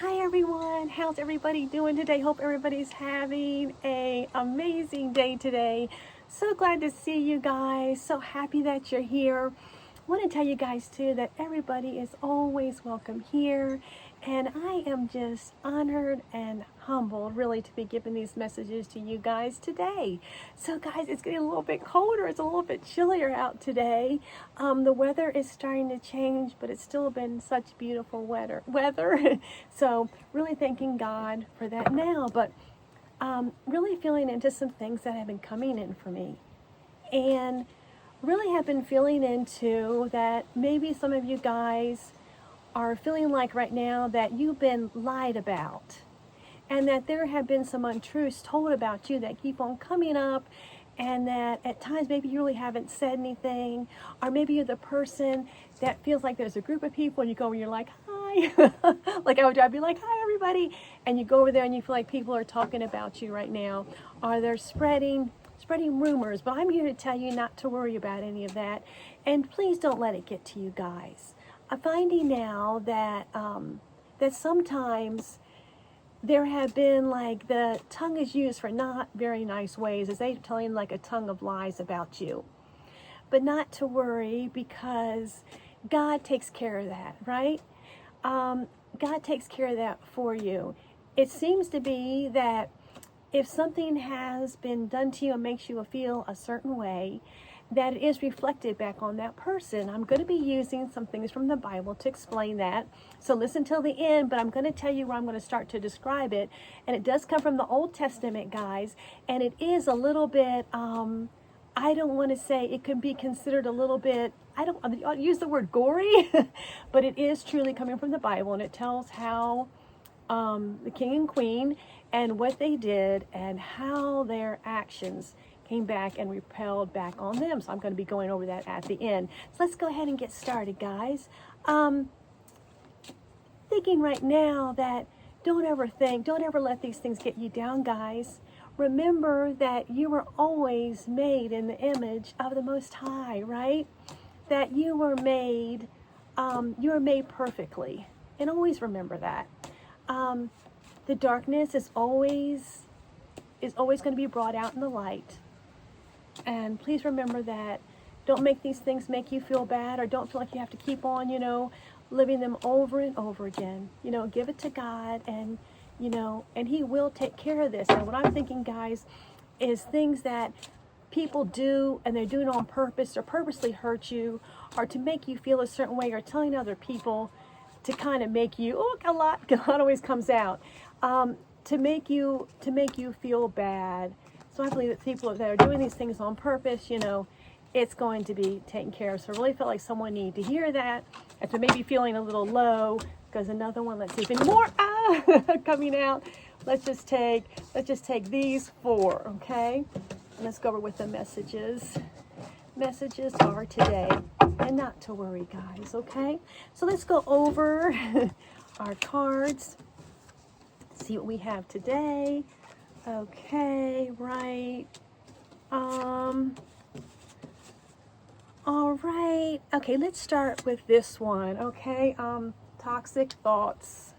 Hi everyone, how's everybody doing today? Hope everybody's having an amazing day today. So glad to see you guys. So happy that you're here. I want to tell you guys too that everybody is always welcome here, and I am just honored and humbled really to be giving these messages to you guys today. So guys, it's getting a little bit colder. It's a little bit chillier out today. The weather is starting to change, but it's still been such beautiful weather. So really thanking God for that now, but really feeling into some things that have been coming in for me. And really have been feeling into that maybe some of you guys are feeling like right now that you've been lied about and that there have been some untruths told about you that keep on coming up, and that at times maybe you really haven't said anything, or maybe you're the person that feels like there's a group of people and you go and you're like, hi. Like I'd be like, hi everybody, and you go over there and you feel like people are talking about you right now, or they're spreading rumors. But I'm here to tell you not to worry about any of that, and please don't let it get to you guys. I'm finding now that that sometimes there have been, like, the tongue is used for not very nice ways, as they're telling like a tongue of lies about you. But not to worry, because God takes care of that, right? God takes care of that for you. It seems to be that if something has been done to you and makes you feel a certain way, that it is reflected back on that person. I'm going to be using some things from the Bible to explain that. So listen till the end, but I'm going to tell you where I'm going to start to describe it. And it does come from the Old Testament, guys. And it is a little bit, I don't want to say it could be considered a little bit, I'll use the word gory, but it is truly coming from the Bible. And it tells how the king and queen and what they did and how their actions came back and repelled back on them. So I'm going to be going over that at the end. So let's go ahead and get started, guys. Thinking right now that don't ever let these things get you down, guys. Remember that you were always made in the image of the Most High, right? That you were made perfectly. And always remember that. The darkness is always going to be brought out in the light. And please remember that. Don't make these things make you feel bad, or don't feel like you have to keep on, living them over and over again. Give it to God, and, and He will take care of this. And what I'm thinking, guys, is things that people do, and they're doing on purpose, or purposely hurt you, or to make you feel a certain way, or telling other people to kind of make you, a lot always comes out, to make you feel bad. So I believe that people that are doing these things on purpose, it's going to be taken care of. So I really felt like someone needed to hear that. And so maybe feeling a little low, because another one, let's see if any more coming out. Let's just take these 4, okay? And let's go over with the messages. Messages are today, and not to worry, guys, okay? So let's go over our cards, see what we have today. Okay, right. All right. Okay, let's start with this one, okay? Toxic thoughts.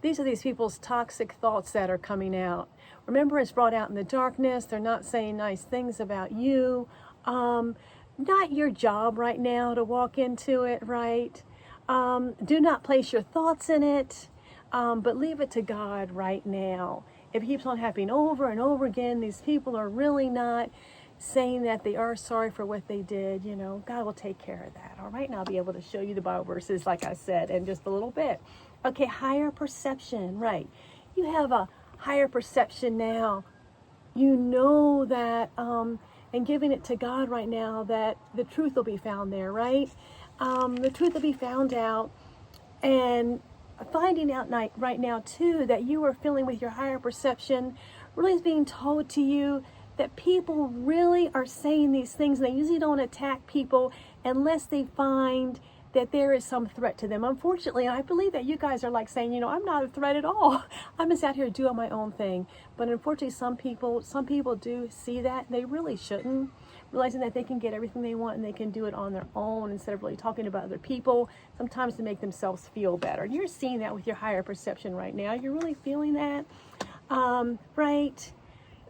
These are these people's toxic thoughts that are coming out. Remember, it's brought out in the darkness. They're not saying nice things about you. Not your job right now to walk into it, right? Do not place your thoughts in it, but leave it to God right now. If it keeps on happening over and over again, these people are really not saying that they are sorry for what they did. God will take care of that. All right, and I'll be able to show you the Bible verses, like I said, in just a little bit. Okay, higher perception, right? You have a higher perception now. You know that, and giving it to God right now, that the truth will be found there, right? The truth will be found out, and finding out right now too that you are feeling with your higher perception really is being told to you that people really are saying these things, and they usually don't attack people unless they find that there is some threat to them. Unfortunately, I believe that you guys are like saying, I'm not a threat at all. I'm just out here doing my own thing. But unfortunately, some people do see that, and they really shouldn't. realizing that they can get everything they want and they can do it on their own instead of really talking about other people, sometimes to make themselves feel better. And you're seeing that with your higher perception right now. You're really feeling that, right?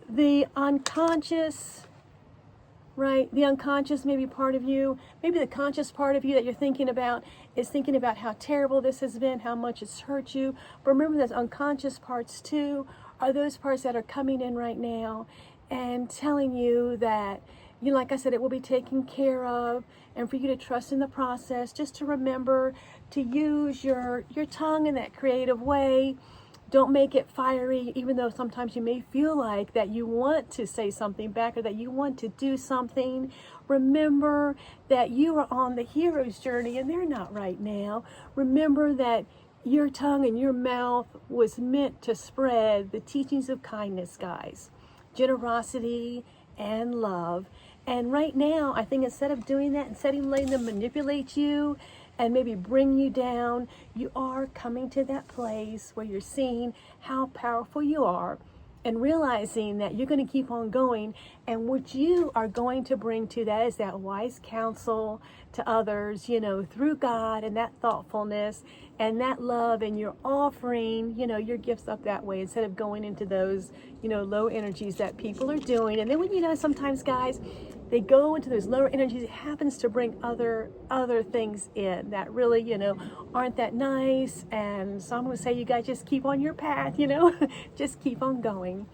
The unconscious, right? The unconscious may be part of you. Maybe the conscious part of you that you're thinking about is thinking about how terrible this has been, how much it's hurt you. But remember, those unconscious parts too are those parts that are coming in right now and telling you that, you know, like I said, it will be taken care of, and for you to trust in the process, just to remember to use your tongue in that creative way. Don't make it fiery, even though sometimes you may feel like that you want to say something back or that you want to do something. Remember that you are on the hero's journey and they're not right now. Remember that your tongue and your mouth was meant to spread the teachings of kindness, guys, generosity and love. And right now, I think instead of doing that, instead of letting them manipulate you and maybe bring you down, you are coming to that place where you're seeing how powerful you are and realizing that you're going to keep on going. And what you are going to bring to that is that wise counsel to others, you know, through God, and that thoughtfulness and that love, and you're offering, you know, your gifts up that way instead of going into those, you know, low energies that people are doing. And then when, you know, sometimes guys, they go into those lower energies, it happens to bring other things in that really, you know, aren't that nice. And so I'm going to say, you guys just keep on your path, you know, just keep on going.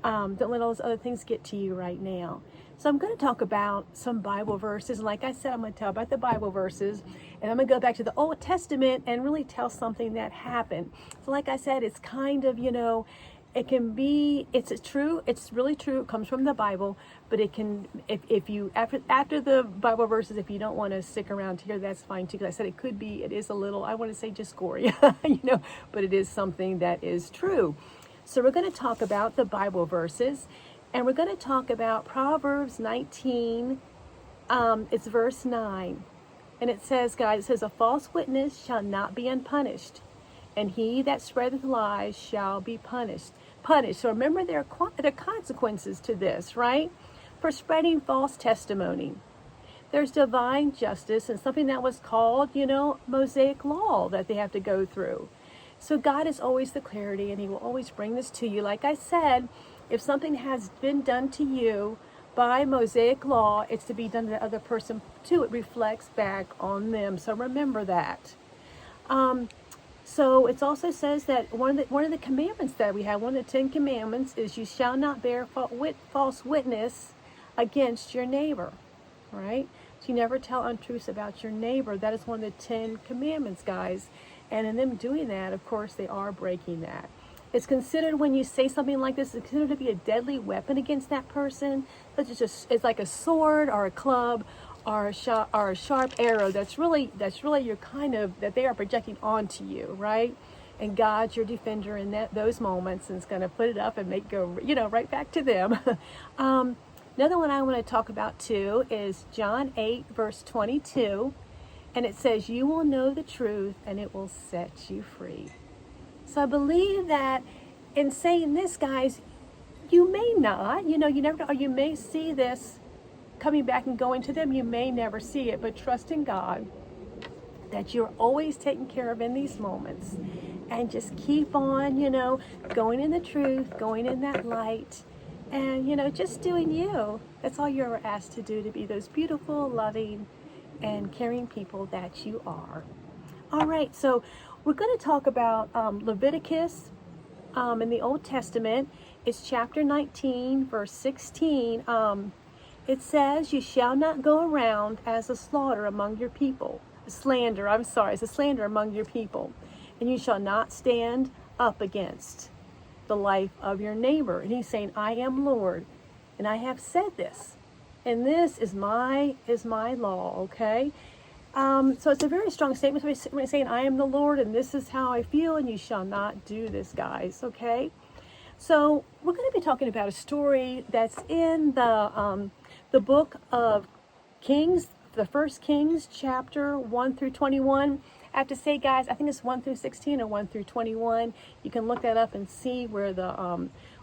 Don't let all those other things get to you right now. So I'm going to talk about some Bible verses. And like I said, I'm going to tell about the Bible verses. And I'm going to go back to the Old Testament and really tell something that happened. So like I said, it's kind of, you know, it can be, it's really true. It comes from the Bible, but it can, if you, after the Bible verses, if you don't want to stick around here, that's fine too. Because I said it is a little, I want to say just gory, you know, but it is something that is true. So we're going to talk about the Bible verses, and we're going to talk about Proverbs 19, it's verse 9. And it says, guys, it says, a false witness shall not be unpunished, and he that spreadeth lies shall be punished. So remember, there are consequences to this, right? For spreading false testimony. There's divine justice and something that was called, you know, Mosaic law that they have to go through. So God is always the clarity, and he will always bring this to you. Like I said, if something has been done to you by Mosaic law, it's to be done to the other person too. It reflects back on them. So remember that. So it also says that one of the commandments that we have, one of the 10 commandments, is you shall not bear false witness against your neighbor, right? So you never tell untruths about your neighbor. That is one of the 10 commandments, guys. And in them doing that, of course, they are breaking that. It's considered, when you say something like this, it's considered to be a deadly weapon against that person. It's like a sword or a club or a sharp arrow. That's really your kind of, that they are projecting onto you, right? And God's your defender in those moments, and it's going to put it up and make go, you know, right back to them. Another one I want to talk about too is John 8, verse 22. And it says, you will know the truth and it will set you free. So I believe that in saying this, guys, you may not, you know, you never know, or you may see this coming back and going to them. You may never see it, but trust in God that you're always taken care of in these moments. And just keep on, you know, going in the truth, going in that light, and, you know, just doing you. That's all you're asked to do, to be those beautiful, loving, and caring people that you are. All right, so we're going to talk about Leviticus in the Old Testament. It's chapter 19, verse 16. It says, you shall not go around as a slaughter among your people. As a slander among your people. And you shall not stand up against the life of your neighbor. And he's saying, I am Lord, and I have said this. And this is my law, okay? So it's a very strong statement. When it's saying, I am the Lord, and this is how I feel, and you shall not do this, guys, okay? So we're going to be talking about a story that's in the book of Kings, the first Kings, chapter 1 through 21. I have to say, guys, I think it's 1 through 16 or 1 through 21. You can look that up and see where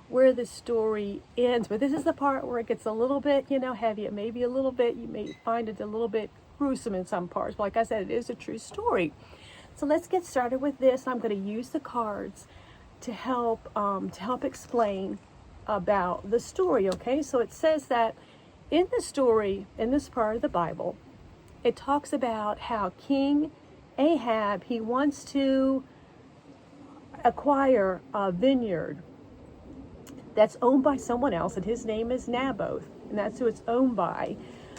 where the story ends. But this is the part where it gets a little bit, heavy. It may be a little bit, you may find it a little bit gruesome in some parts. But like I said, it is a true story. So let's get started with this. I'm going to use the cards to help explain about the story. Okay, so it says that in the story, in this part of the Bible, it talks about how King Ahab, he wants to acquire a vineyard that's owned by someone else, and his name is Naboth, and that's who it's owned by.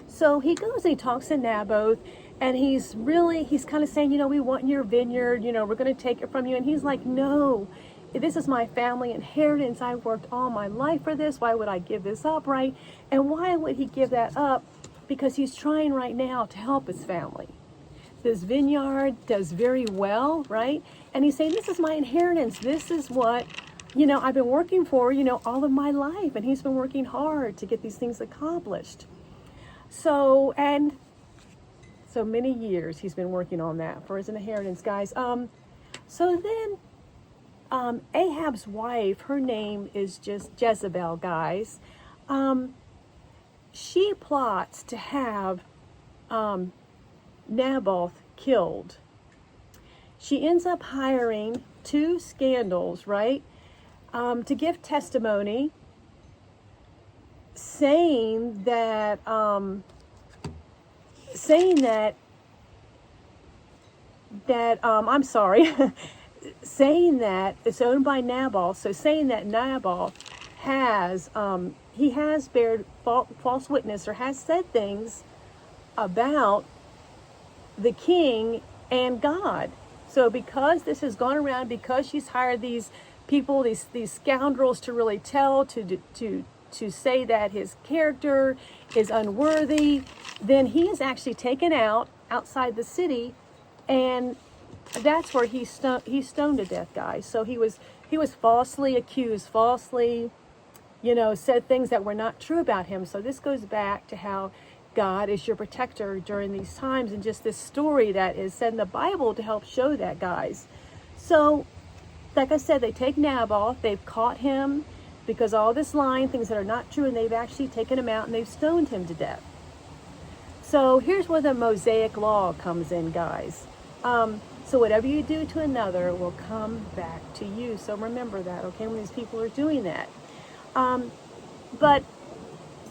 So he goes and he talks to Naboth, and he's kind of saying, we want your vineyard, we're going to take it from you. And he's like, no, this is my family inheritance. I worked all my life for this. Why would I give this up, right? And why would he give that up? Because he's trying right now to help his family. This vineyard does very well, right? And he's saying, this is my inheritance. This is what, I've been working for, all of my life. And he's been working hard to get these things accomplished. So many years he's been working on that for his inheritance, guys. So then Ahab's wife, her name is just Jezebel, guys. She plots to have Naboth killed. She ends up hiring 2 scandals, right, to give testimony, saying that saying that it's owned by Naboth. So saying that Naboth has he has bared false witness, or has said things about the king and God. So because this has gone around, because she's hired these people, these scoundrels, to really tell, to say that his character is unworthy, then he is actually taken outside the city, and that's where he's stoned to death, guys. So he was falsely accused, falsely, said things that were not true about him. So this goes back to how God is your protector during these times, and just this story that is said in the Bible to help show that, guys. So, like I said, they take Naboth, they've caught him because all this lying, things that are not true, and they've actually taken him out and they've stoned him to death. So here's where the Mosaic law comes in, guys. So whatever you do to another will come back to you. So remember that, okay, when these people are doing that.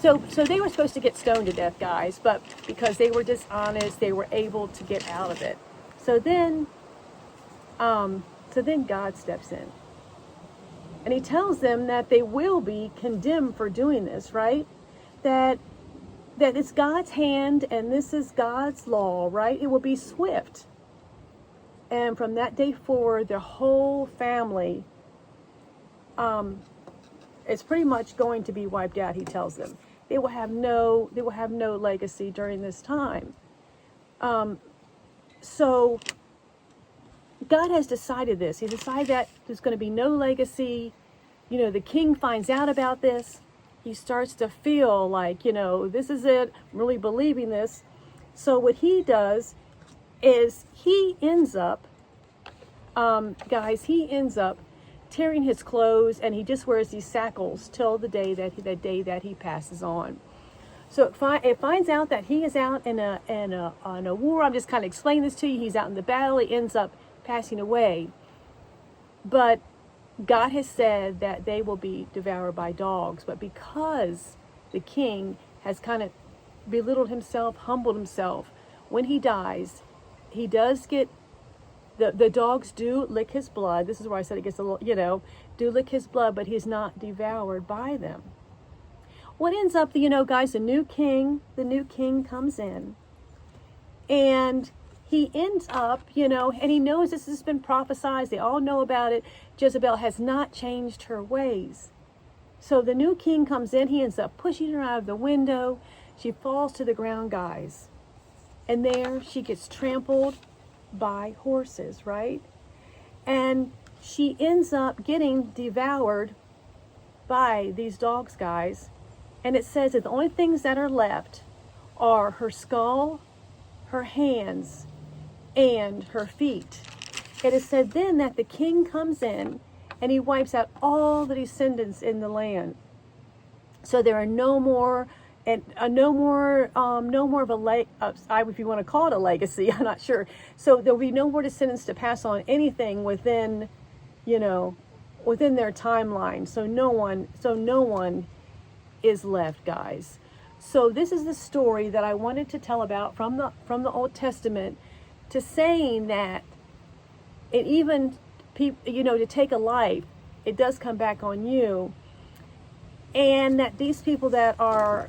So they were supposed to get stoned to death, guys, but because they were dishonest, they were able to get out of it. So then God steps in, and he tells them that they will be condemned for doing this, right? That it's God's hand, and this is God's law, right? It will be swift. And from that day forward, their whole family is pretty much going to be wiped out, he tells them. They will have no legacy during this time. So God has decided this. He decided that there's going to be no legacy. The king finds out about this. He starts to feel like, this is it. I'm really believing this. So what he does is he ends up, tearing his clothes, and he just wears these shackles till the day that he passes on. So it finds out that he is out in a war. I'm just kind of explaining this to you. He's out in the battle. He ends up passing away. But God has said that they will be devoured by dogs. But because the king has kind of belittled himself, humbled himself, when he dies, he does get, the dogs do lick his blood. This is where I said it gets a little, do lick his blood, but he's not devoured by them. What ends up, guys, the new king comes in, and he ends up, and he knows this has been prophesied. They all know about it. Jezebel has not changed her ways. So the new king comes in. He ends up pushing her out of the window. She falls to the ground, guys. And there she gets trampled by horses, right? And she ends up getting devoured by these dogs, guys. And it says that the only things that are left are her skull, her hands, and her feet. It is said then that the king comes in and he wipes out all the descendants in the land. So there are no more, and no more of a if you want to call it a legacy, I'm not sure. So there'll be no more descendants to pass on anything within, within their timeline. So no one is left, guys. So this is the story that I wanted to tell about from the Old Testament, to saying that it even, to take a life, it does come back on you. And that these people that are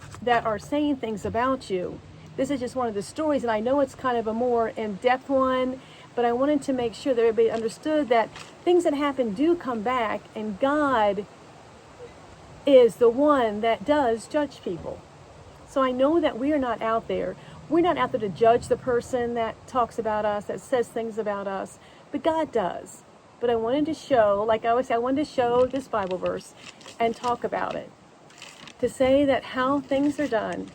saying things about you, this is just one of the stories, and I know it's kind of a more in-depth one, but I wanted to make sure that everybody understood that things that happen do come back, and God is the one that does judge people. So I know that we are not out there. We're not out there to judge the person that talks about us, that says things about us, but God does. But I wanted to show, like I always say, I wanted to show this Bible verse and talk about it, to say that how things are done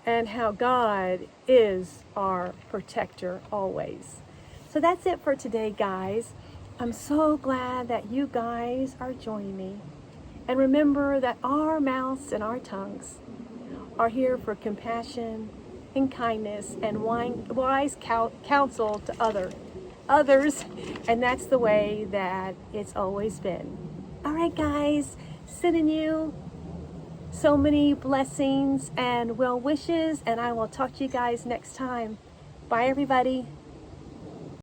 and how God is our protector always. So that's it for today, guys. I'm so glad that you guys are joining me. And remember that our mouths and our tongues are here for compassion and kindness and wise counsel to others, and that's the way that it's always been. All right, guys, sending you so many blessings and well wishes, and I will talk to you guys next time. Bye, everybody.